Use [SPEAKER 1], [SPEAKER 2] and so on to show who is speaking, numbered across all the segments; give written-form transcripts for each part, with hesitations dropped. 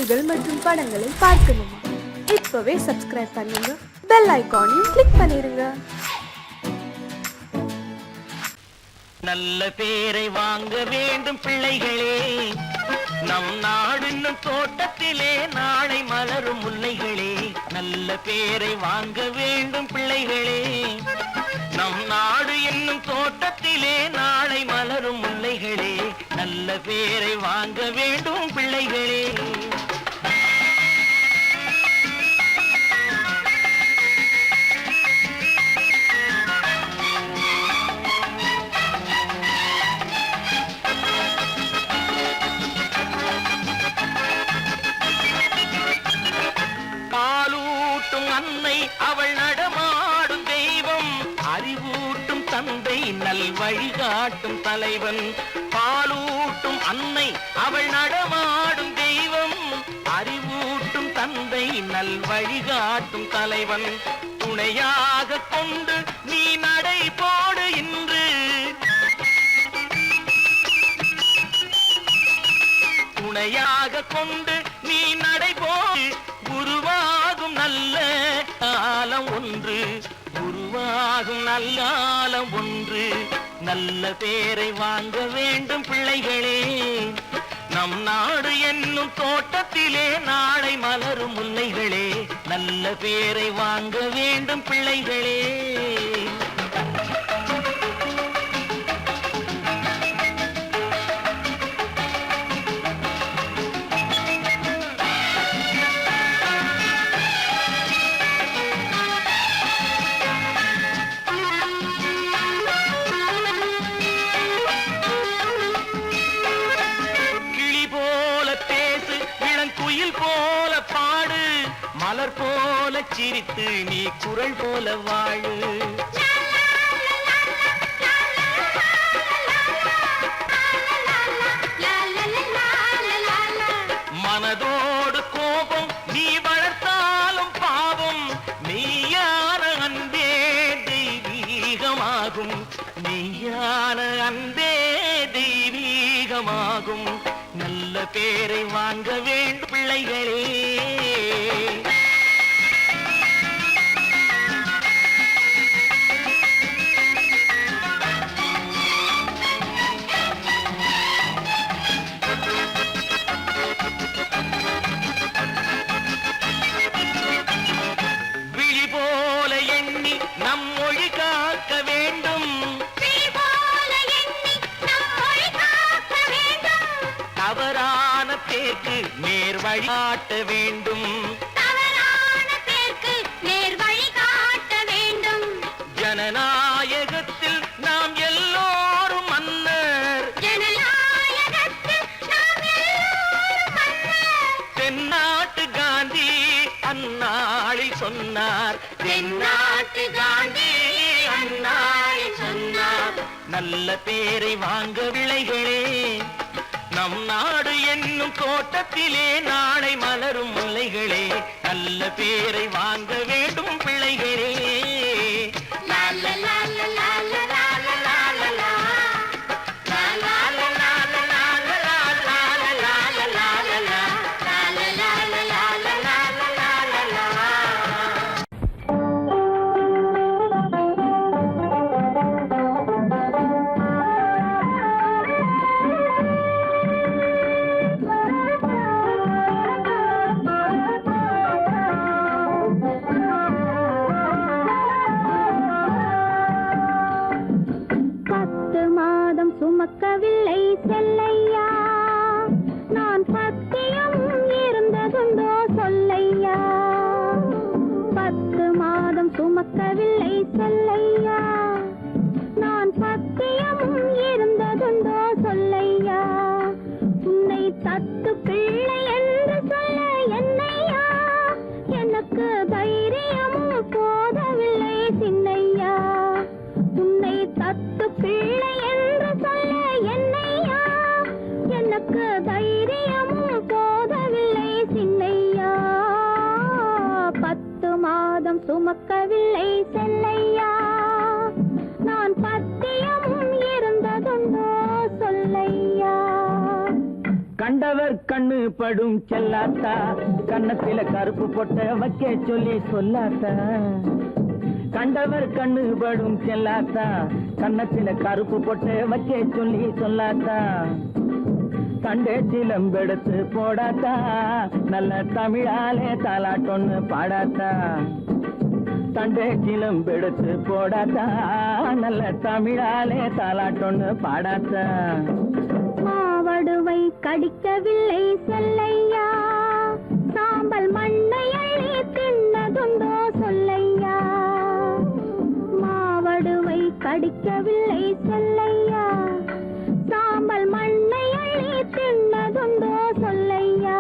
[SPEAKER 1] பாடல்கள் மற்றும் படங்களை பார்க்கணுமா? இப்பவே சப்ஸ்கிரைப் பண்ணுங்க, பெல் ஐகானையும் கிளிக் பண்ணிருங்க.
[SPEAKER 2] நல்ல பேரை வாங்க வேண்டும் பிள்ளைகளே, நம் நாடு என்னும் தோட்டத்திலே நாளை மலரும் முல்லைகளே. நல்ல பேரை வாங்க வேண்டும் பிள்ளைகளே, நம் நாடு என்னும் தோட்டத்திலே நாளை மலரும் முல்லைகளே. நல்ல பேரை வாங்க வேண்டும் பிள்ளைகளே. அன்னை அவள் நடமாடும் தெய்வம், அறிவூட்டும் தந்தை நல் வழிகாட்டும் தலைவன். பாலூட்டும் அன்னை அவள் நடமாடும் தெய்வம், அறிவூட்டும் தந்தை நல் வழிகாட்டும் தலைவன். துணையாக கொண்டு நீ நடை போடு இன்று, துணையாக கொண்டு நீ நடை போடு. உருவாகும் நல்ல காலம் ஒன்று, உருவாகும் நல்ல காலம் ஒன்று. நல்ல பேரை வாங்க வேண்டும் பிள்ளைகளே, நம் நாடு என்னும் தோட்டத்திலே நாளை மலரும் முல்லைகளே. நல்ல பேரை வாங்க வேண்டும் பிள்ளைகளே. போல பாடு, மலர் போல சிரித்து நீ குரல் போல வாழு. மனதோடு கோபம் நீ வளர்த்தாலும் பாவம், மெய்யான அன்பே தெய்வீகமாகும், மெய்யான அன்பே தெய்வீகமாகும். நல்ல பேரை வாங்க வேண்டும் பிள்ளைகளே. விழி போல எண்ணி நம் மொழி காக்க வேண்டும், தவறான பேருக்கு நேர் வழி காட்ட வேண்டும்,
[SPEAKER 3] தவறான பேருக்கு நேர் வழி காட்ட வேண்டும்.
[SPEAKER 2] ஜனநாயகத்தில் நாம் எல்லோரும் மன்னர்,
[SPEAKER 3] ஜனநாயகத்தில் நாம் எல்லோரும் மன்னர்.
[SPEAKER 2] தென்னாட்டு காந்தி அந்நாளில் சொன்னார்,
[SPEAKER 3] தென்னாட்டு காந்தி அந்நாளில் சொன்னார்.
[SPEAKER 2] நல்ல பேரை வாங்க பிள்ளைகளே, நம் நாடு என்னும் தோட்டத்திலே நாளை மலரும் முல்லைகளே. நல்ல பேரை வாங்க வேண்டும் பிள்ளைகளே.
[SPEAKER 3] சுமக்கவில்லை செல்லையா, நான் பத்தியம் இருந்ததுண்டோ சொல்லையா. 10 மாதம் சுமக்கவில்லை செல்லையா, நான் பத்தியம் இருந்ததுண்டோ சொல்லையா. உன்னை தத்து பிள்ளை என்று சொல்ல என்னையா, எனக்கு தைரியமும் போதவில்லை சின்னையா. உன்னை தத்து பிள்ளை என்று சொல்ல என்னையா, எனக்கு தைரியமும் போதவில்லை சின்னையா. 10 மாதம் சுமக்கவில்லை செல்லையா, நான் பத்தியம் இருந்ததுண்டோ சொல்லையா.
[SPEAKER 2] கண்டவர்
[SPEAKER 4] கண்ணு படும் செல்லாத்தா கண்ணத்தில கருப்பு பொட்ட வைக்க சொல்லி சொல்லாத்தா கண்டவர் கண்ணு படும் செல்லாத்தா கண்ணத்தில கருப்பு பொட்ட வைக்க சொல்லி சொல்லாத்தா கண்டே சிலம்பெடுத்து போடாத்தா நல்ல தமிழாலே தாலாட்டொன்னு பாடாத்தா தண்டே சிலம்பெடுத்து போடாத்தா நல்ல தமிழாலே தாலாட்டொன்னு பாடாத்தா
[SPEAKER 3] மாவடுவை கடிக்கவில்லை செல்லையா சாம்பல் மண்ணை அள்ளி தின்னதுண்டோ சொல்லையா மாவடுவை கடிக்கவில்லை செல்லையா சாம்பல் மண்ணை அள்ளி தின்னதுண்டோ சொல்லையா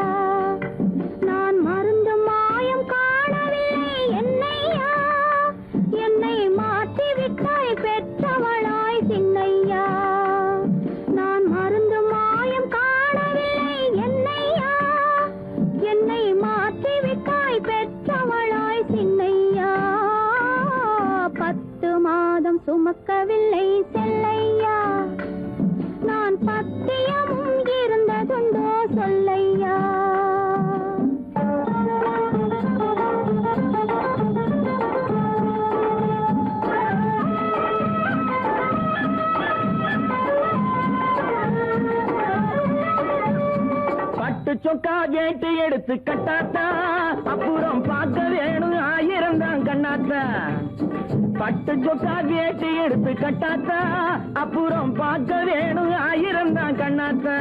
[SPEAKER 3] நான் மருந்து மாயம் காணவில்லை என்னையா என்னை மாற்றி விட்டாய் பெற்றவளாய் சின்னையா நான் மருந்து மாயம் காணவில்லை என்னையா என்னை மாற்றி விட்டாய் பெற்றவளாய் சின்னையா 10 மாதம் சுமக்கவில்லை செல்லையா நான் பத்தியமும் இருந்ததுண்டோ சொல்லையா
[SPEAKER 4] பட்டு சொக்கா கேட்டு எடுத்து கட்டாத்தா அப்புறம் பார்க்க வேணும் 1000 தான் கண்ணாத்தா பட்டு சொக்கா கேட்டு எடுத்து கட்டாத்தா அப்புறம் பார்க்க வேணும் 1000 தான் கண்ணாத்தா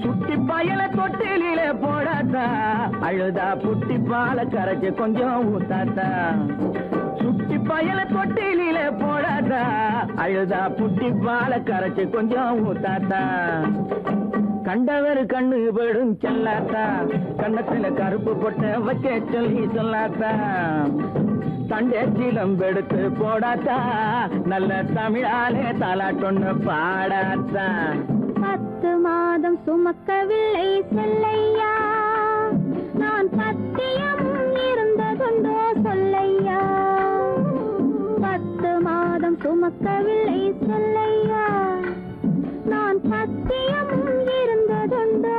[SPEAKER 4] சுட்டி பயல தொட்டிலே போடாத்தா அழுதா புட்டி பால கரைச்சு கொஞ்சம் ஊத்தாத்தா சுட்டி பயல தொட்டிலே போடாத்தா அழுதா புட்டி பால கரைச்சு கொஞ்சம் ஊத்தாத்தா கண்டவர் கண்ணு படும் செல்லாத்தா கண்ணத்துல கருப்பு பொட்ட வைக்க சொல்லி சொல்லாத்தா தண்டே சிலம்பெடுத்து போடாத்தா நல்ல தமிழாலே தாலாட்டொன்னு பாடாத்தா
[SPEAKER 3] 10 மாதம் சுமக்கவில்லை செல்லையா நான் பத்தியமும் இருந்ததுண்டோ சொல்லையா 10 மாதம் சுமக்கவில்லை செல்லையா நான் பத்தியமும் இருந்ததுண்டோ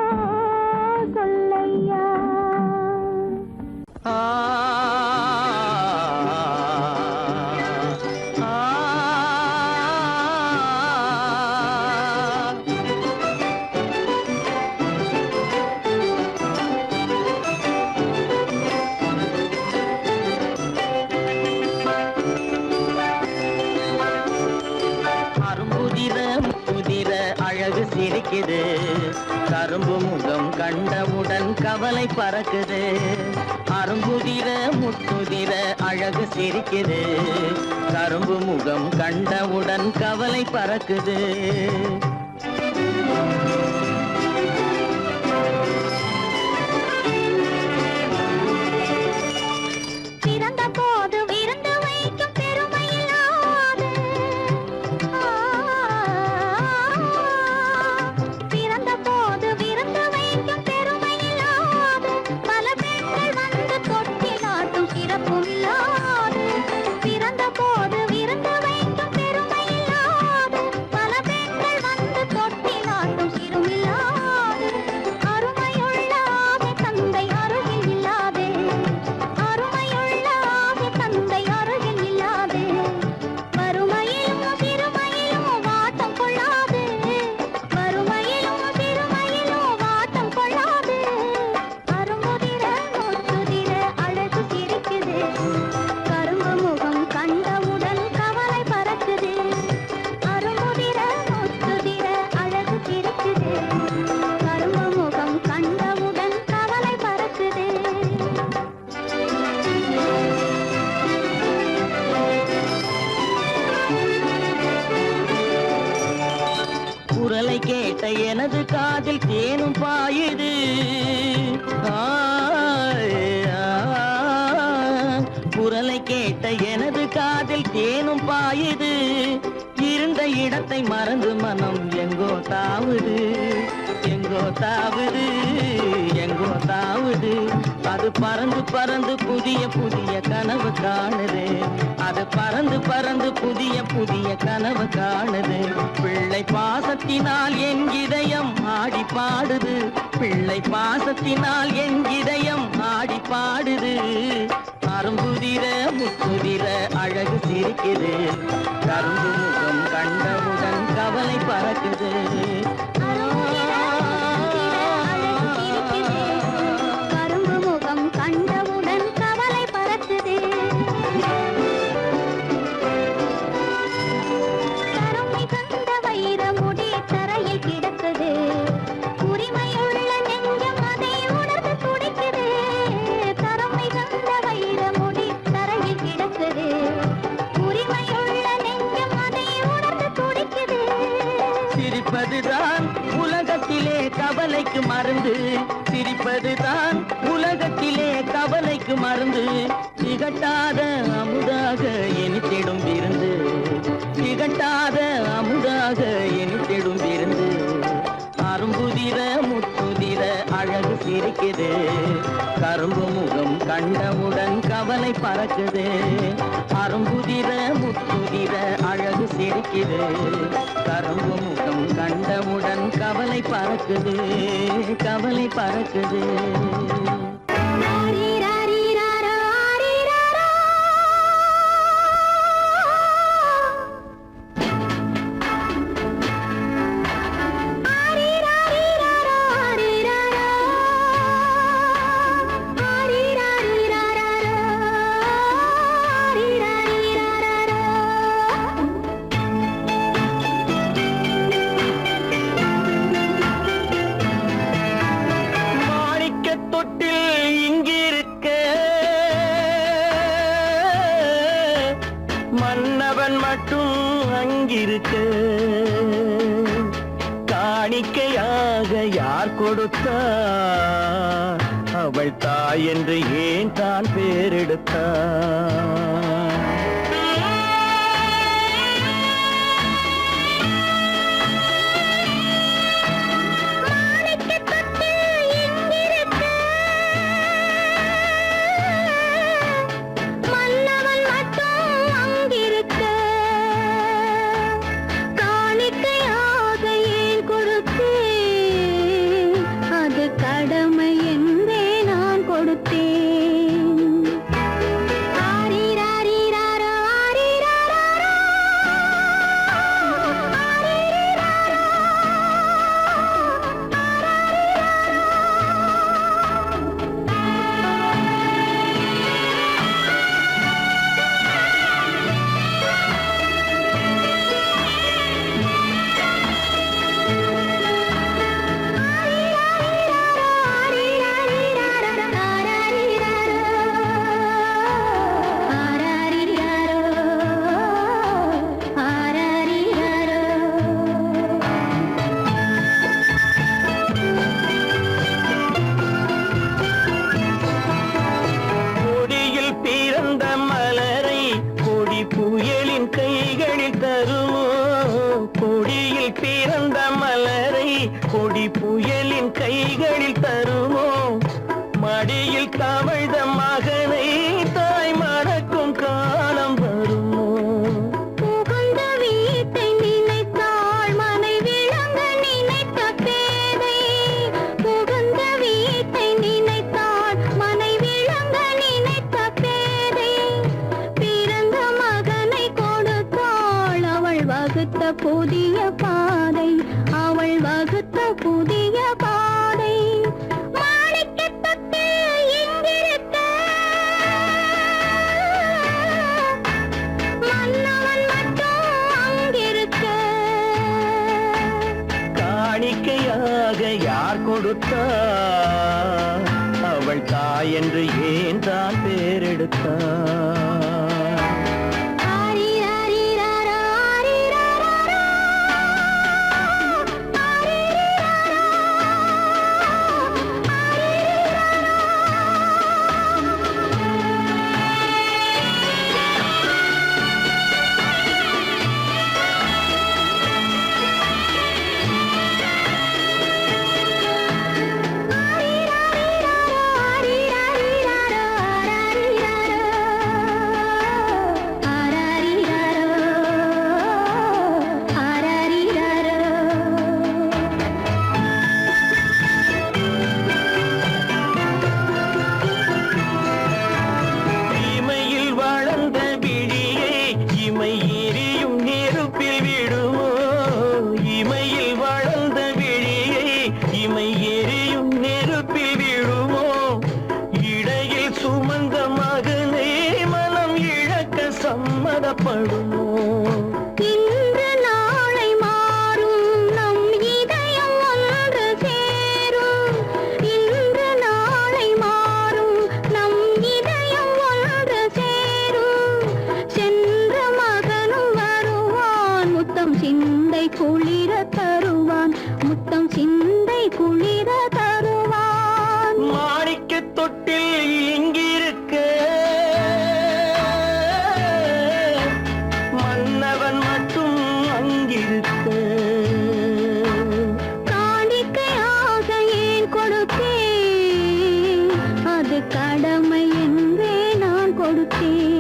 [SPEAKER 3] சொல்லையா
[SPEAKER 2] அழகு சிரிக்குது கரும்பு முகம் கண்டவுடன் கவலை பறக்குது அரும்புதிர முத்துதிர அழகு சிரிக்குது கரும்பு முகம் கண்டவுடன் கவலை பறக்குது குரலை கேட்ட எனது காதில் தேனும் பாயுது குரலை கேட்ட எனது காதில் தேனும் பாயுது இருந்த இடத்தை மறந்து மனம் எங்கோ தாவுது எங்கோ தாவுது எங்கோ தாவுது
[SPEAKER 4] அது பறந்து பறந்து புதிய புதிய கனவு காணுது. அது பறந்து பறந்து புதிய புதிய கனவு காணுது. பிள்ளை பாசத்தினால் என் இதயம் ஆடி பாடுது. பிள்ளை பாசத்தினால் என் இதயம் ஆடி பாடுது. அரும்புதிர முத்துதிர அழகு சிரிக்குது. கரும்பு முகம் கண்டவுடன் கவலை பறக்குது.
[SPEAKER 3] கரும்பு முகம் கண்டவுடன் கவலை பறக்குது. கருமை கண்ட வைர முடி தரையில் கிடக்குது. உரிமையுள்ள நெஞ்சம் அதை உணர்ந்து துடிக்குது. கருமை கண்ட வைர முடி தரையில் கிடக்குது. உரிமையுள்ள நெஞ்சம் அதை உணர்ந்து துடிக்குது.
[SPEAKER 4] சிரிப்பதுதான் உலகத்திலே கவலைக்கு மருந்து. சிரிப்பதுதான் உலகத்திலே கவலைக்கு மருந்து. திகட்டாத அமுதாக இனித்திடும் விருந்து. திகட்டாத அமுதாக இனித்திடும் விருந்து. அரும்புதிர முத்துதிர அழகு சிரிக்குது. கரும்பு முகம் கண்டவுடன் கவலை பறக்குது. அரும்புதிர முத்துதிர அழகு சிரிக்குது. கரும்பு முகம் கண்டவுடன் கவலை பறக்குது. கவலை பறக்குது. மன்னவன் மட்டும் அங்கிருக்க. காணிக்கையாக யார் கொடுத்தார்? அவள் தாய் என்று ஏன் தான் பேரெடுத்தார்?
[SPEAKER 3] கடமை என்றே நான் கொடுத்தேன்.
[SPEAKER 4] கொடி புயலின் கைகளில் தருமோ? மடியில் தவழ்ந்த மகனை தாய் மணக்கும் காலம் வருமோ?
[SPEAKER 3] புகுந்த வீட்டை நினைத்தாள் மனை விளங்க நினைத்த பேதை. புகுந்த வீட்டை நினைத்தாள் மனை விளங்க நினைத்த பேதை. பிறந்த மகனை கொடுத்தாள் அவள் வகுத்த புதிய பாதை. அவள் வகுத்த புதிய பாதை. மாணிக்கத்தட்டு இங்கிருக்க மன்னவன் மட்டும் அங்கிருக்க.
[SPEAKER 4] காணிக்கையாக யார் கொடுத்தார்? அவள் தாய் என்று ஏன் தான் பேரெடுத்தார்? புறப்படுமோ?
[SPEAKER 3] இன்று நாளை மாறும் நம் இதயம் ஒன்று சேரும். இன்று நாளை மாறும் நம் இதயம் ஒன்று சேரும். சென்ற மகனும் வருவான், முத்தம் சிந்தை குளிர தருவான், முத்தம் சிந்தை குளிர தருவான்.
[SPEAKER 4] மாணிக்க தொட்டில் இங்கிருக்க, மன்னவன் மட்டும் அங்கிருக்க.
[SPEAKER 3] காணிக்கையாக ஏன் கொடுத்தேன், அது கடமை என்றே நான் கொடுத்தேன்.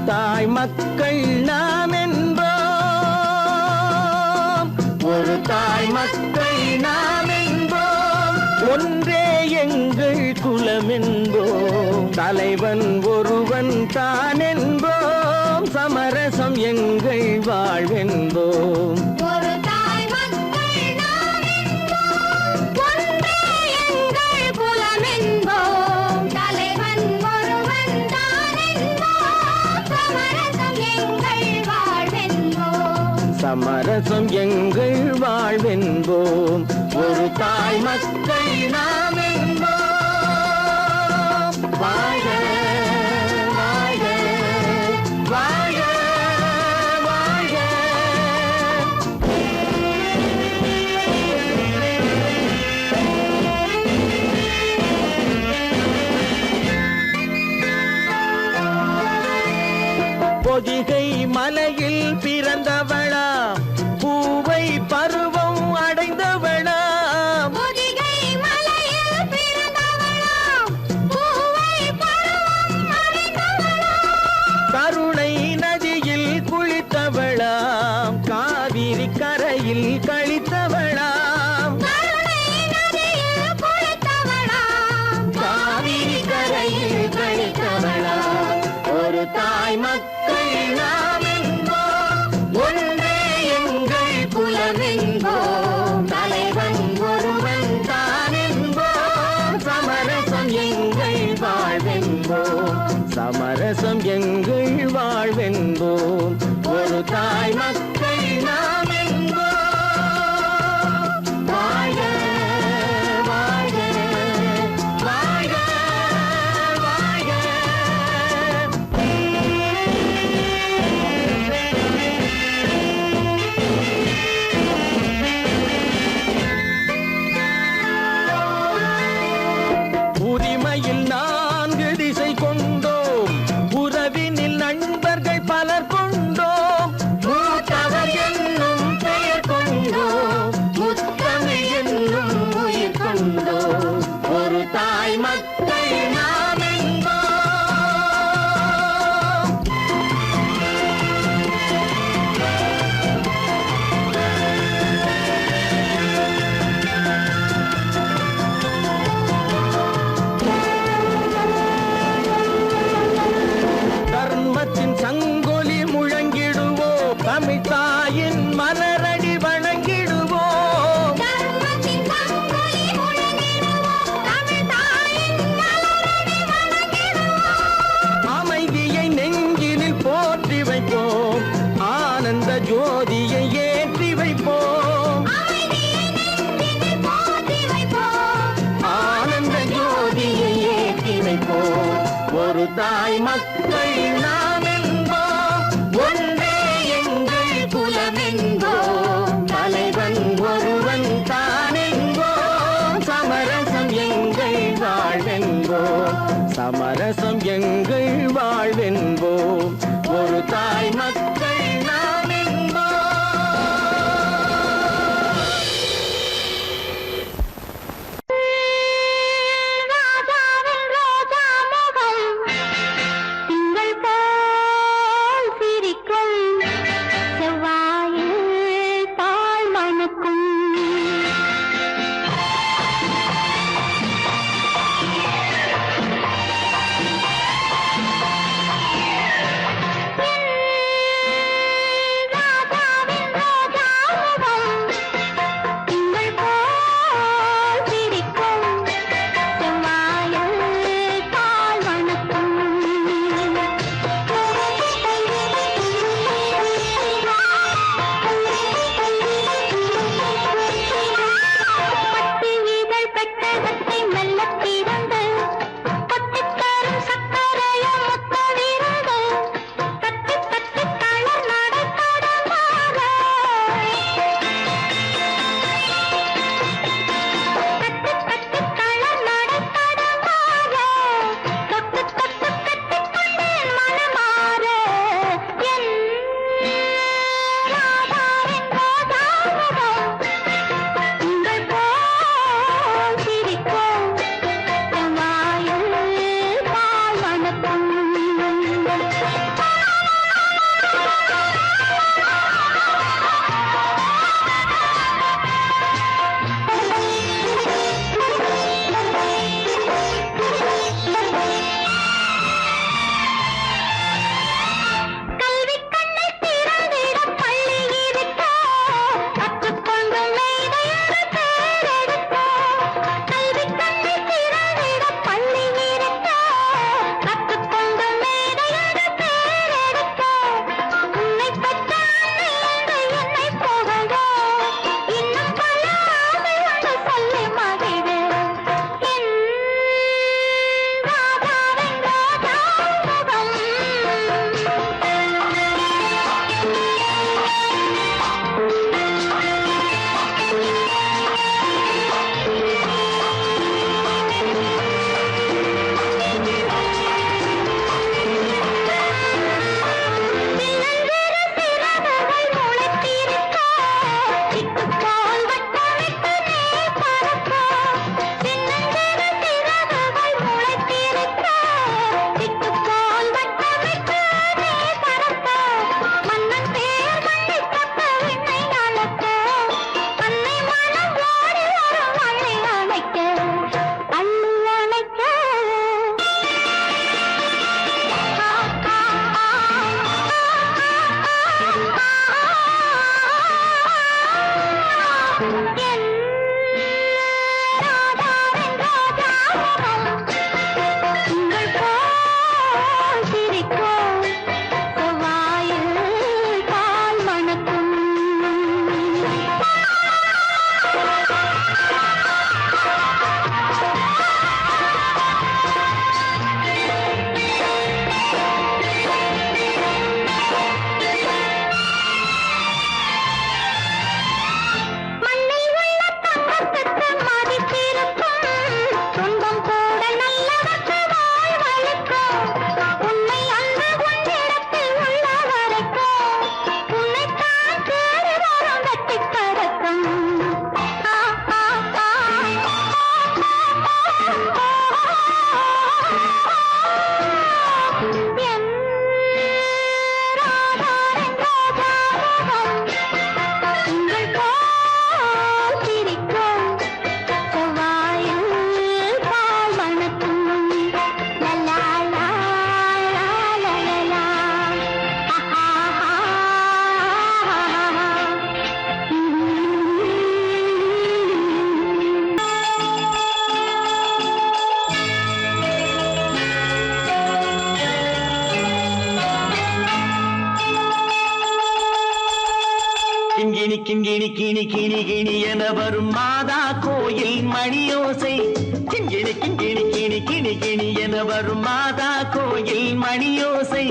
[SPEAKER 4] தாய் மக்கள் நாம் என்போம், ஒரு தாய் மக்கள் நாம் என்போம், ஒன்றே எங்கள் குலம் என்போம், தலைவன் ஒருவன் தான் என்போம், சமரசம் எங்கள் வாழ்வென்போம்.
[SPEAKER 3] ஒரு தாய் மக்கள் நாம் என்போம், ஒன்றே எங்கள் குலம் என்போம், தலைவன் ஒருவன் தான் என்போம், சமரசம் எங்கள் வாழ்வென்போம்.
[SPEAKER 4] சமரசம் எங்கள் வாழ்வென்போம், ஒரு தாய் மக்கள் நாம் என்போம். வாழ்க வாழ்க வாழ்க வாழ்க. பொதிகை மலையில் பிறந்தவளா, பூவை பருவம் அடைந்தவளா,
[SPEAKER 3] பொதிகை மலையில் பிறந்தவளாம், பூவை பருவம் அடைந்தவளாம்,
[SPEAKER 4] கருணை நதியில் குளித்தவளாம், காவிரி கரையில் கழித்தவளாம்,
[SPEAKER 3] கருணை நதியில் குளித்தவளாம்,
[SPEAKER 4] காவிரி கரையில் கழித்தவளாம். ஒரு தாய் மக்கள் நாம் என்போம், ஒன்றே எங்கள் குலம் என்போம், தலைவன் ஒருவன் தான் என்போம், சமரசம் எங்கள் வாழ்வென்போம், சமரசம் எங்கள் வாழ்வென்போம், ஒரு தாய் மக்கள் நாம் என்போம். வாழ்க வாழ்க வாழ்க வாழ்க. உரிமையில் 4 திசை கொண்டோம், உறவினில் நண்பர்கள் பலர் கொண்டோம், மூத்தவர் என்னும் பெயர் கொண்டோம், முத்தமிழ் என்னும் உயிர் கொண்டோம், ஒரு தாய் மக்கள் நாம் என்போம். தர்மத்தின் சங்கொலி முழங்கிடுவோம், தமிழ் தாயின் மலரடி வணங்கிடுவோம்,
[SPEAKER 3] தர்மத்தின் சங்கொலி முழங்கிடுவோம், தமிழ் தாயின் மலரடி வணங்கிடுவோம்,
[SPEAKER 4] அமைதியை நெஞ்சினில் போற்றி வைப்போம், ஆனந்த ஜோதியை ஏற்றி வைப்போம்,
[SPEAKER 3] அமைதியை நெஞ்சினில் போற்றி வைப்போம்,
[SPEAKER 4] ஆனந்த ஜோதியை ஏற்றி வைப்போம், ஒரு தாய் மக்கள் நாம் என்போம், ஒன்றே எங்கள் குலம் என்போம், தலைவன் ஒருவன் தான் என்போம், சமரசம் எங்கள் வாழ்வென்போம், சமரசம் எங்கள் வாழ்வென்போம், ஒரு தாய் மக்கள் நாம் என்போம்.
[SPEAKER 3] ராஜாவின் ரோஜா முகம், திங்கள் போல்
[SPEAKER 2] கிண்கிணி கிணி கிணி கிணி என வரும் மாதா கோயில் மணியோசை. கிண்கிணி கிண்கிணி கிணி கிணி கிணி என வரும் மாதா கோயில் மணியோசை.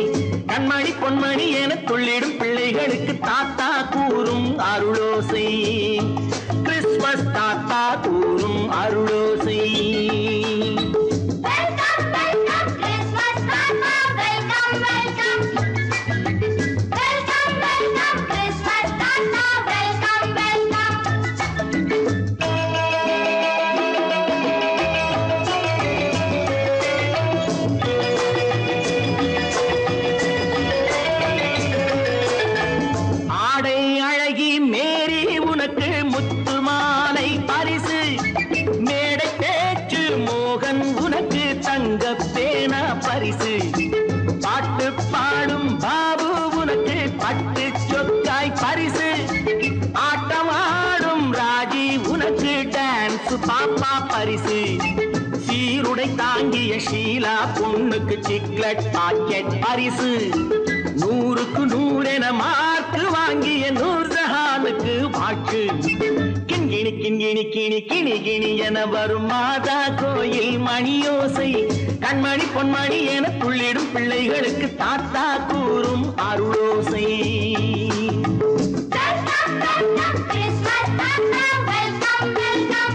[SPEAKER 2] கண்மணி பொன்மணி என துள்ளிடும் பிள்ளைகளுக்கு தாத்தா கூறும் அருளோசை. கிறிஸ்மஸ் தாத்தா கூறும் அருளோசை.
[SPEAKER 3] Welcome, welcome, Christmas Tata, welcome, welcome. Welcome, welcome, Christmas Tata, welcome, welcome.
[SPEAKER 2] ஆடை அழகி மேரி உனக்கு முத்து மாலை பரிசு. மேடை பேச்சு மோகன் உனக்கு தங்க பேனா பரிசு. பாட்டு பாடும் பாபு உனக்கு பட்டு சொக்காய் பரிசு. ஆட்டமாடும் ராஜி உனக்கு டான்ஸ் பாப்பா பரிசு. சீருடை தாங்கிய ஷீலா பொண்ணுக்கு சிக்லெட் பாக்கெட் பரிசு. 100க்கு 100 என மார்க்கு வாங்கிய நூர்ஜஹானுக்கு வாக்கு. கிண்கிணி கிண்கிணி கிணி கிணி கிணி என வரும் மாதா கோயில் மணியோசை. கண்மணி பொன்மணி என துள்ளிடும் பிள்ளைகளுக்கு தாத்தா கூறும் அருளோசை.
[SPEAKER 3] Welcome, welcome, Christmas Tata, welcome, welcome.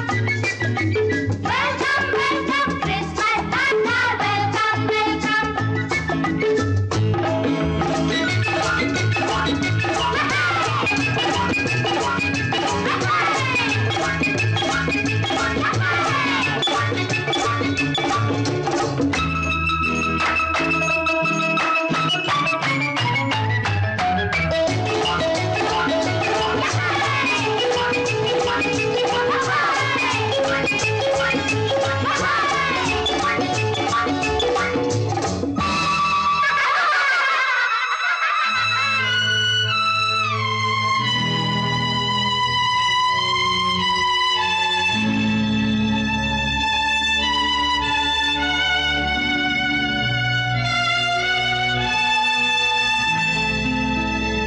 [SPEAKER 3] Welcome, welcome, Christmas Tata, welcome, welcome.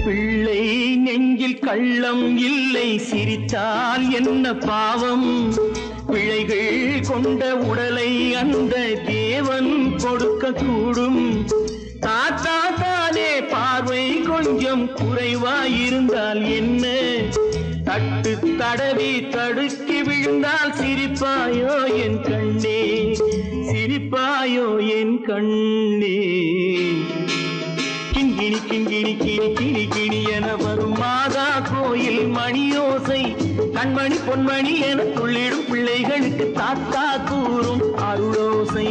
[SPEAKER 2] பிள்ளை நெஞ்சில் கள்ளம் இல்லை, சிரித்தால் என்ன பாவம். பிழைகள் கொண்ட உடலை அந்த தேவன் கொடுக்க கூடும். தாத்தா தானே பார்வை கொஞ்சம் குறைவாயிருந்தால் என்ன? தட்டு தடவி தடுக்கி விழுந்தால் சிரிப்பாயோ என் கண்ணே, சிரிப்பாயோ என் கண்ணே. கிண்கிணி கிண்கிணி கிணி கிணி கிணி என வரும் மாதா கோயில் மணியோசை. கண்மணி பொன்மணி என துள்ளிடும் பிள்ளைகளுக்கு தாத்தா கூறும் அருளோசை.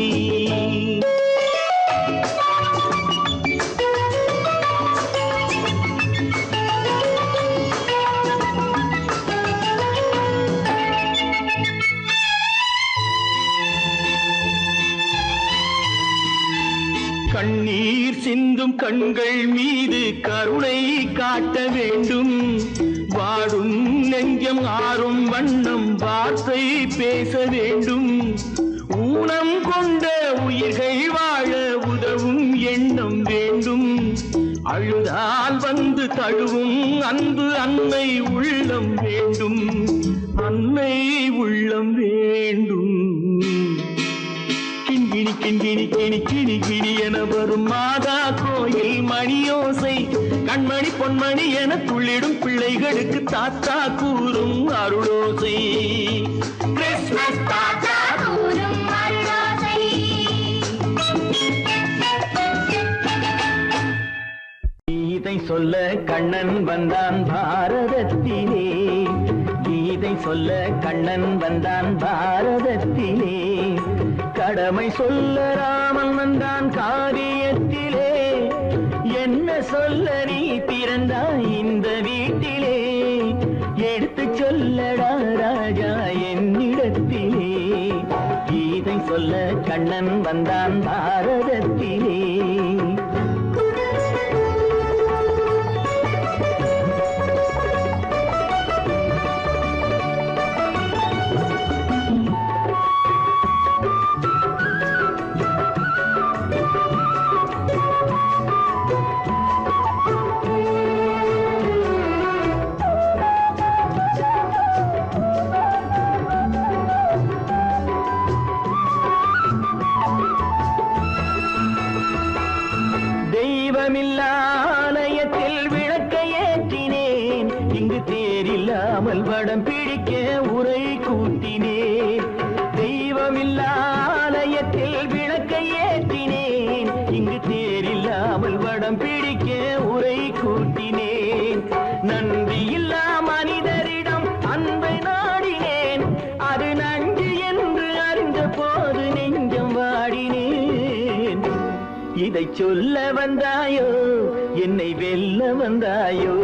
[SPEAKER 2] கண்ணீர் சிந்தும் கண்கள் மீது கருணை காட்ட வேண்டும். வாடும் நெஞ்சம் ஆறும் வண்ணம் வார்த்தை பேச வேண்டும். ஊனம் கொண்ட உயிர்கள் வாழ உதவும் எண்ணம் வேண்டும். அழுதால் வந்து தழுவும் அன்பு அன்னை உள்ளம் வேண்டும், அன்னை உள்ளம் வேண்டும். கிண்கிணி கிண்கிணி கிணி கிணி கிணி என வரும் மாதா கோயில் மணியோசை. கண்மணி பொன்மணி என துள்ளிடும் பிள்ளைகளுக்கு தாத்தா கூறும் அருளோசை. கிறிஸ்மஸ் தாத்தா
[SPEAKER 3] கூறும் அருளோசை.
[SPEAKER 2] கீதை சொல்ல கண்ணன் வந்தான் பாரதத்திலே. கீதை சொல்ல கண்ணன் வந்தான் பாரதத்திலே. கடமை சொல்ல ராமன் வந்தான் காரியத்திலே. என்ன சொல்ல நீ பிறந்தாய் இந்த வீட்டிலே? எடுத்து சொல்லடா ராஜா என்னிடத்திலே. கீதை சொல்ல கண்ணன் வந்தான் பாரதத்திலே. அடம் பிடிக்க உரை கூட்டினேன். நன்றி இல்லா மனிதரிடம் அன்பை நாடினேன். அது நன்றி என்று அறிந்த போது நெஞ்சம் வாடினேன். இதை சொல்ல வந்தாயோ, என்னை வெல்ல வந்தாயோ,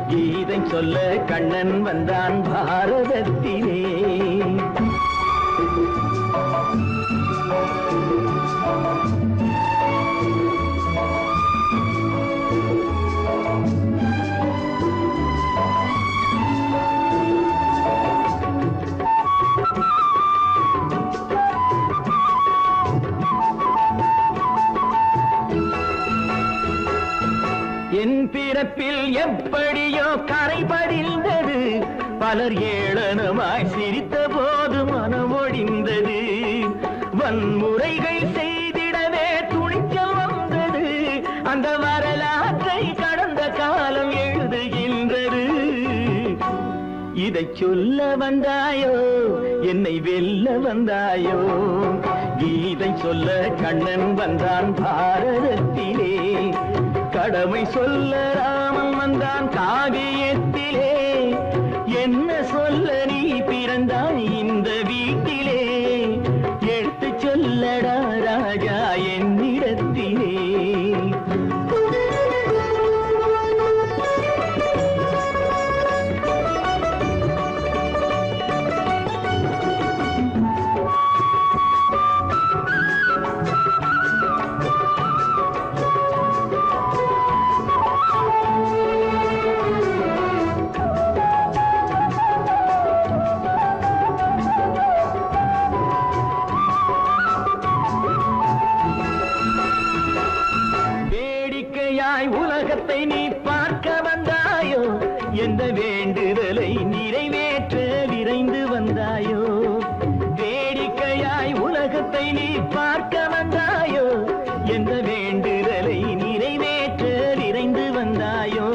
[SPEAKER 2] இதை சொல்ல கண்ணன் வந்தான் பாரதத்திலே. என் பிறப்பில் எப்படியோ கரை படிந்தது. பலர் ஏளனமாய் சிரித்த போது மனமொழிந்தது. வன்முறைகள் செய்திடவே துணிச்சல் வந்தது. அந்த வரலாற்றை கடந்த காலம் எழுதுகின்றது. இதை சொல்ல வந்தாயோ, என்னை வெல்ல வந்தாயோ, கீதை சொல்ல கண்ணன் வந்தான் பாரதத்திலே. கடமை சொல்ல ராமன் வந்தான் காவியத்திலே. என்ன சொல்ல நீ பிறந்தாய் இந்த வீட்டிலே. எடுத்து சொல்லடா ராஜா என்னிடத்திலே. உலகத்தை நீ பார்க்க வந்தாயோ, எந்த வேண்டுதலை நிறைவேற்ற விரைந்து வந்தாயோ. வேடிக்கையாய் உலகத்தை நீ பார்க்க வந்தாயோ, எந்த வேண்டுதலை நிறைவேற்ற விரைந்து வந்தாயோ.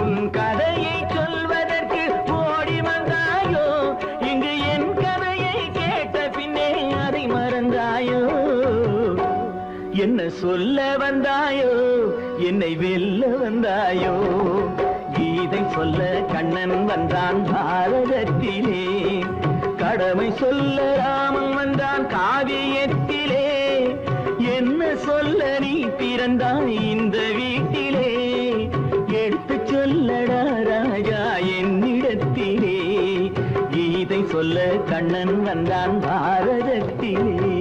[SPEAKER 2] உன் கதையை சொல்வதற்கு ஓடி வந்தாயோ, இங்கு என் கதையை கேட்ட பின்னே அதை மறந்தாயோ. என்ன சொல்ல வந்தாயோ, என்னை வெல்ல வந்தாயோ, கீதை சொல்ல கண்ணன் வந்தான் பாரதத்திலே. கடமை சொல்ல ராமன் வந்தான் காவியத்திலே. என்ன சொல்ல நீ பிறந்தாய் இந்த வீட்டிலே. எடுத்து சொல்லடா ராஜா என்னிடத்திலே. கீதை சொல்ல கண்ணன் வந்தான் பாரதத்திலே.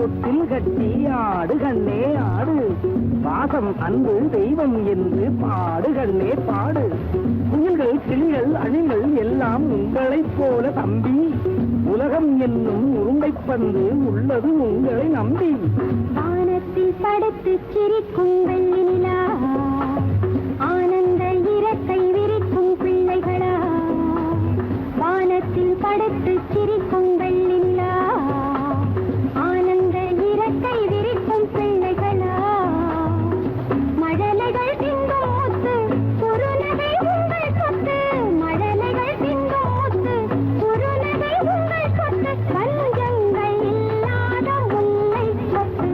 [SPEAKER 2] தொட்டில் கட்டி ஆடு கண்ணே ஆடு, பாசம் அன்பு தெய்வம் என்று பாடு கண்ணே பாடு. குயில்கள் கிளிகள் அணில்கள் எல்லாம் உங்களைப் போல தம்பி, உலகம் என்னும் உருண்டைப்பந்து உள்ளது உங்களை நம்பி.
[SPEAKER 3] வானத்தில் படுத்து சிரிக்கும் வெள்ளி நிலா, ஆனந்த இறக்கை விரிக்கும் பிள்ளைகளா. வானத்தில் படுத்து சிரிக்கும் வெள்ளி நிலா, ஆனந்த இறக்கை விரிக்கும் பிள்ளைகளா. மழலைகள் திங்கும் முத்து குறுநகை உங்கள் சொத்து, மழலைகள் திங்கும் முத்து குறுநகை உங்கள் சொத்து, பஞ்சங்கள் இல்லாத முல்லை சொத்து.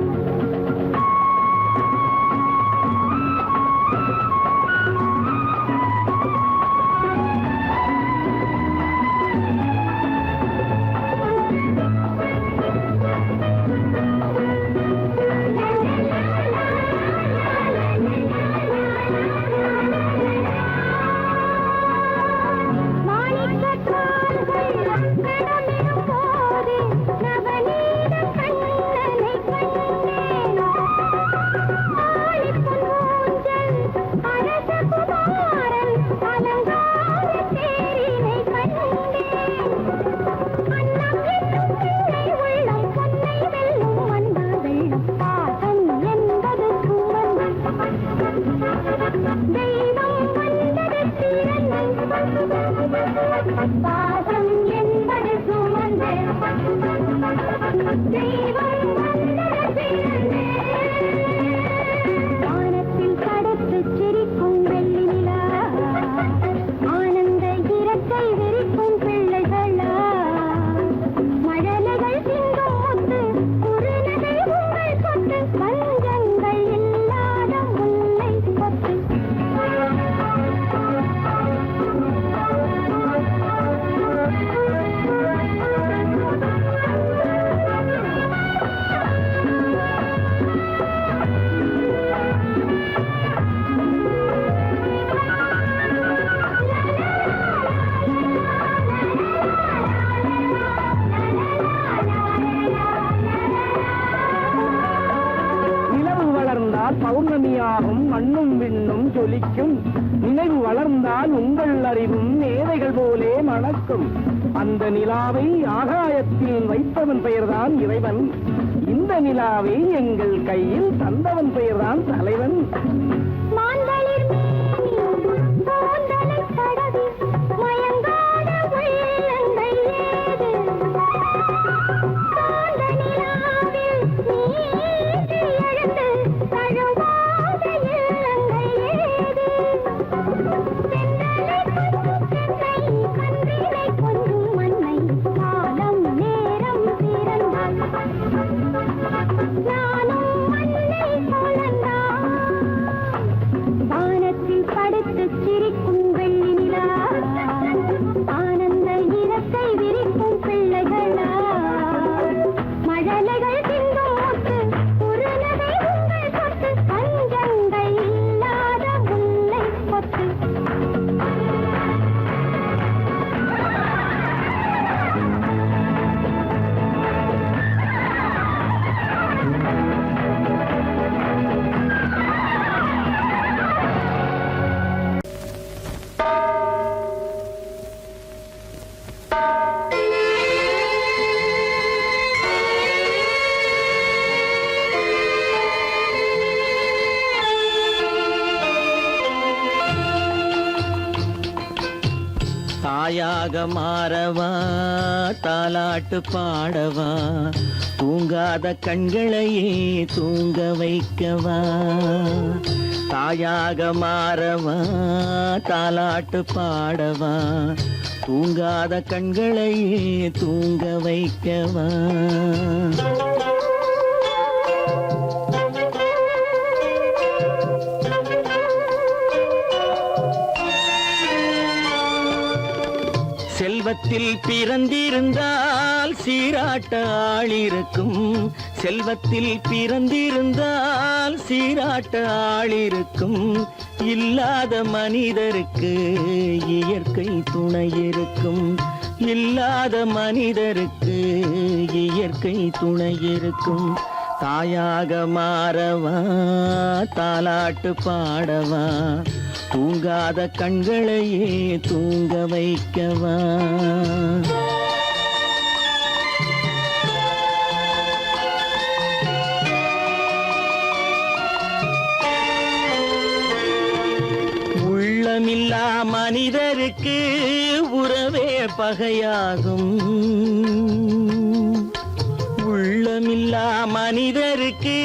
[SPEAKER 3] பாசம் என்பது சுமந்து தெய்வம் வந்தது பிறந்து. வானத்தில் படுத்து சிரிக்கும் வெள்ளி நிலா, ஆனந்த இறக்கை விரிக்கும் பிள்ளைகளா. மழலைகள் சிந்தும் முத்து குறுநகை உங்கள் சொத்து, பஞ்சங்கள் இல்லாத முல்லை சொத்து.
[SPEAKER 2] நிலவு வளர்ந்தால் பௌர்ணமியாகும், மண்ணும் விண்ணும் ஜொலிக்கும். நினைவு வளர்ந்தால் உங்கள் அறிவும் மேதைகள் போலே மணக்கும். அந்த நிலாவை ஆகாயத்தில் வைத்தவன் பெயர்தான் இறைவன், இந்த நிலாவை எங்கள் கையில் தந்தவன் பெயர்தான் தலைவன்.
[SPEAKER 3] மாந்தளிர் மேனி கூந்தலைத் தடவி மயங்காத உள்ளங்கள் ஏது? காந்த நிலாவில் நீந்தி எழுந்து தழுவாத இல்லங்கள் ஏது? தென்றலை கொஞ்சும் தென்னை, கன்றினை கொஞ்சும் மண்ணை, காலம் நேரம் பிறந்தால் நானும் மண்ணை போலந்தான். வானத்தில் படுத்து சிரிக்கும் வெள்ளி நிலா, ஆனந்த இறக்கை விரிக்கும் பிள்ளைகளா. மழலைகள் திங்கும் முத்து குறுநகை உங்கள் சொத்து, பஞ்சங்கள் இல்லாத முல்லை சொத்து.
[SPEAKER 4] தாயாக மாறவா, தாலாட்டு பாடவா, தூங்காத கண்களையே தூங்க வைக்கவா. தாயாக மாறவா, தாலாட்டு பாடவா, தூங்காத கண்களையே தூங்க வைக்கவா. செல்வத்தில் பிறந்திருந்தால் சீராட்ட ஆள் இருக்கும், செல்வத்தில் பிறந்திருந்தால் சீராட்ட ஆள் இருக்கும். இல்லாத மனிதருக்கு இயற்கை துணை இருக்கும், இல்லாத மனிதருக்கு இயற்கை துணை இருக்கும். தாயாக மாறவா தாலாட்டு பாடவா தூங்காத கண்களையே தூங்க வைக்கவா. உள்ளமில்லா மனிதருக்கு உறவே பகையாகும். உள்ளமில்லா மனிதருக்கு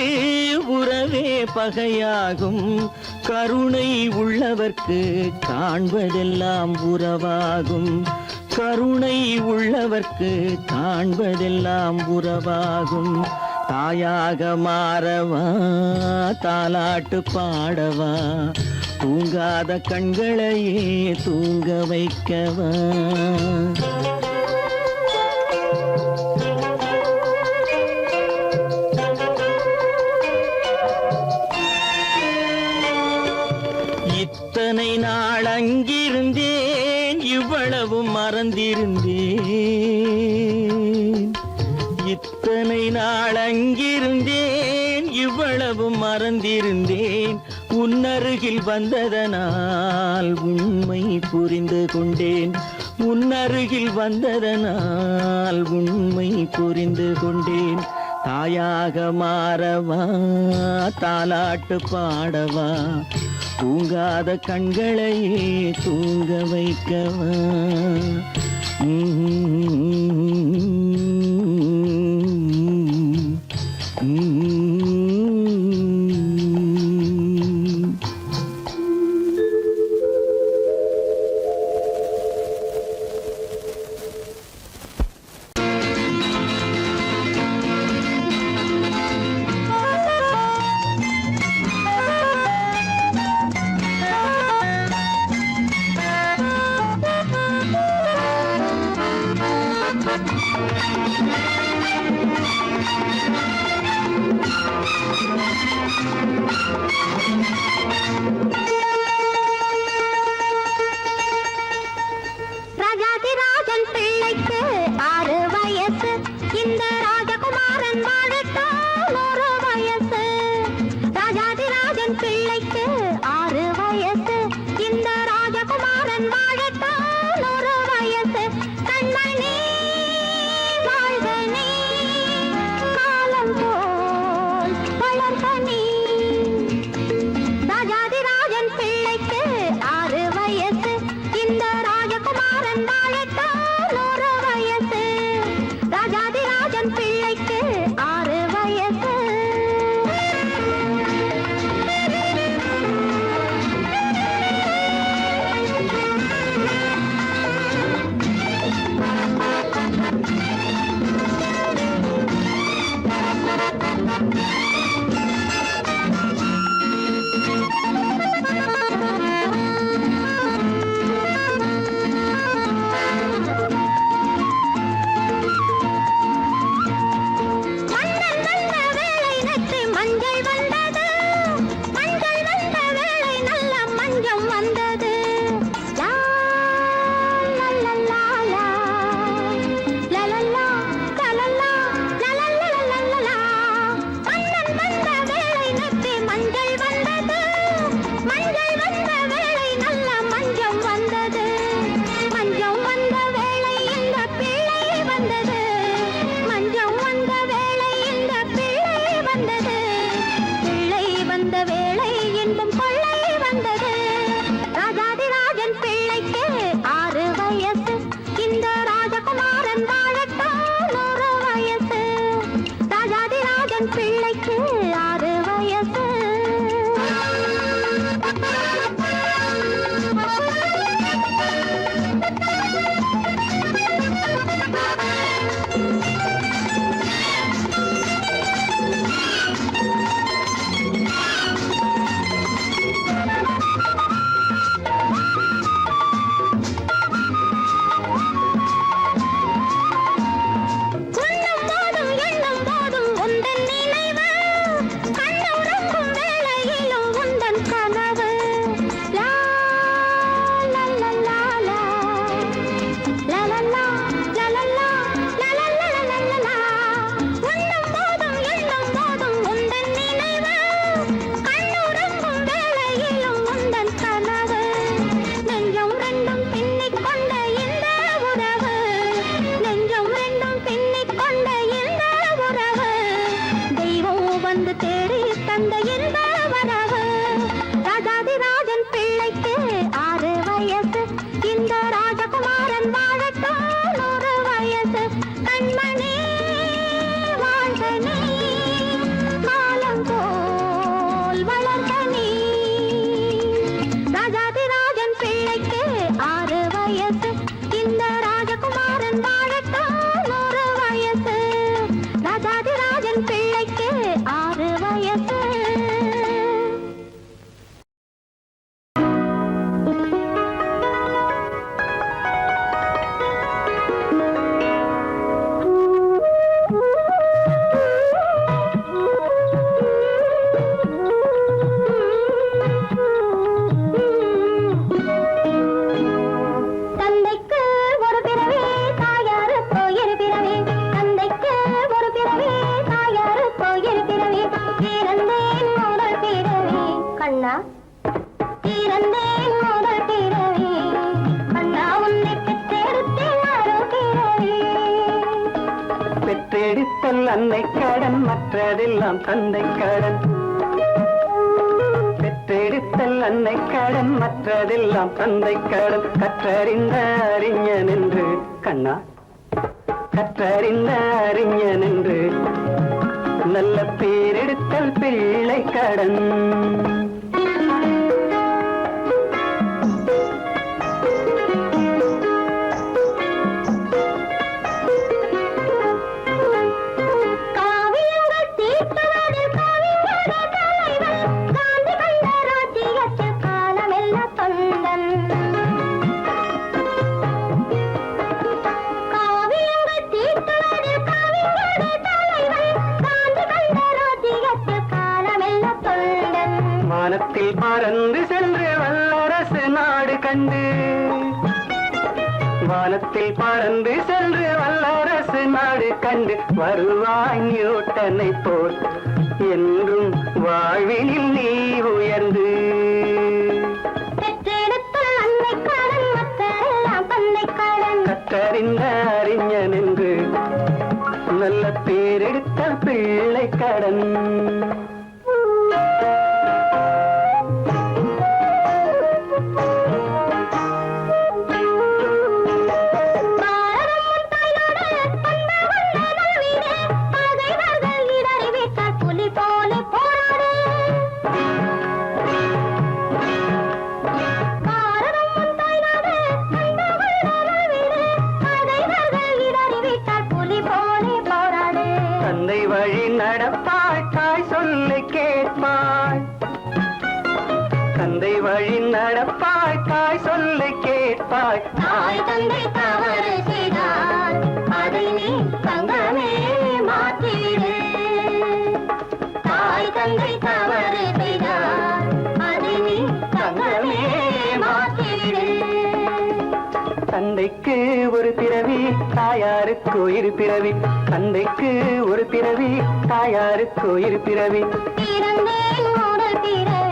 [SPEAKER 4] உறவே பகையாகும். கருணை உள்ளவர்க்கு காண்பதெல்லாம் உறவாகும். கருணை உள்ளவர்க்கு காண்பதெல்லாம் உறவாகும். தாயாக மாறவா தாலாட்டு பாடவா தூங்காத கண்களையே தூங்க வைக்கவா. இத்தனை நாள் அங்கிருந்தேன் இவ்வளவு மறந்திருந்தேன். இத்தனை நாள் அங்கிருந்தேன் இவ்வளவு மறந்திருந்தேன். உன்னருகில் வந்ததனால் உண்மை புரிந்து கொண்டேன். உன்னருகில் வந்ததனால் உண்மை புரிந்து கொண்டேன். தாயாக மாறவா தாலாட்டு பாடவா தூங்காத கண்களையே தூங்க வைக்கவா.
[SPEAKER 3] ராஜாதிராஜன் பிள்ளைக்கு 6 வயசு. இந்த ராஜகுமாரன் வாழத்தான் 1 வயசு. ராஜாதிராஜன் பிள்ளைக்கு 6 வயசு. இந்த ராஜகுமாரன் வாழத்தான் 1 வயசு. கண்மணி வாழ்க நீ காலம் போல் வளர்க நீ. ராஜாதிராஜன் கண்மணி வாழ்கனே காலம் போல் வளர்ந்த நீ ராஜாதிராஜன் பிள்ளைக்கு 6 வயசு இந்த ராஜகுமாரன் வாழத்தான் 100 வயசு ராஜாதிராஜன் பிள்ளைக்கு 6 வயசு தந்தைக்கு ஒரு பிறவி தாயாருக்கு இரு பிறவி தந்தைக்கு ஒரு பிறவி தாயாருக்கு இரு பிறவி தீரந்தேன் முதல் பிறவி கண்ணா தீரந்தேன் முதல் பிறவி கண்ணா உன்னை பெற்றெடுத்தேன் மறு பிறவி
[SPEAKER 2] பெற்றெடுத்தல் அன்னை கடன் மற்றதெல்லாம் தந்தை கடன் பெற்றெடுத்தல் அன்னை கடன் மற்றதெல்லாம் தந்தை கடன் கற்றறிந்த அறிஞன் என்று கண்ணா கற்றறிந்த அறிஞன் என்று நல்ல பேரெடுத்தல் பிள்ளை கடன்
[SPEAKER 3] காவியங்கள் தீர்த்தவரில் கவிஞர் தலைவன் காந்தி கண்ட ராஜ்யத்தில் காலமெல்லாம் தொண்டன் காவியங்கள் தீர்த்தவரில் கவிஞர் தலைவன் காந்தி கண்ட ராஜ்யத்தில் காலமெல்லாம் தொண்டன்
[SPEAKER 2] வானத்தில் பறந்து சென்று வல்லரசு நாடு கண்டு வானத்தில் பறந்து சென்று வல்லரசு நாடு கண்டு வருவாய் நியூட்டனை போல் என்றும் வாழ்வினில் நீ உயர்ந்து
[SPEAKER 3] பெற்றெடுத்தல் அன்னை கடன் மற்றெல்லாம் தந்தை கடன்
[SPEAKER 2] கற்றறிந்த அறிஞன் என்று நல்ல பேரெடுத்த பிள்ளை கடன் தந்தை வழி நடப்பாய் தாய் சொல்லை கேட்பாய் தந்தை வழி நடப்பாய் தாய் சொல்லை கேட்பாய்
[SPEAKER 3] தாய் தந்தை தவறு செய்தால் அதை நீ தங்கமே மாற்றிவிடு தாய் தந்தை தவறு செய்தால் அதை நீ தங்கமே மாற்றிவிடு
[SPEAKER 2] தந்தைக்கு ஒரு பிறவி தாயாருக்கு இரு பிறவி தந்தைக்கு ஒரு பிறவி தாயாருக்கு இரு பிறவி
[SPEAKER 3] பிறந்தேன் முதல் பிறவி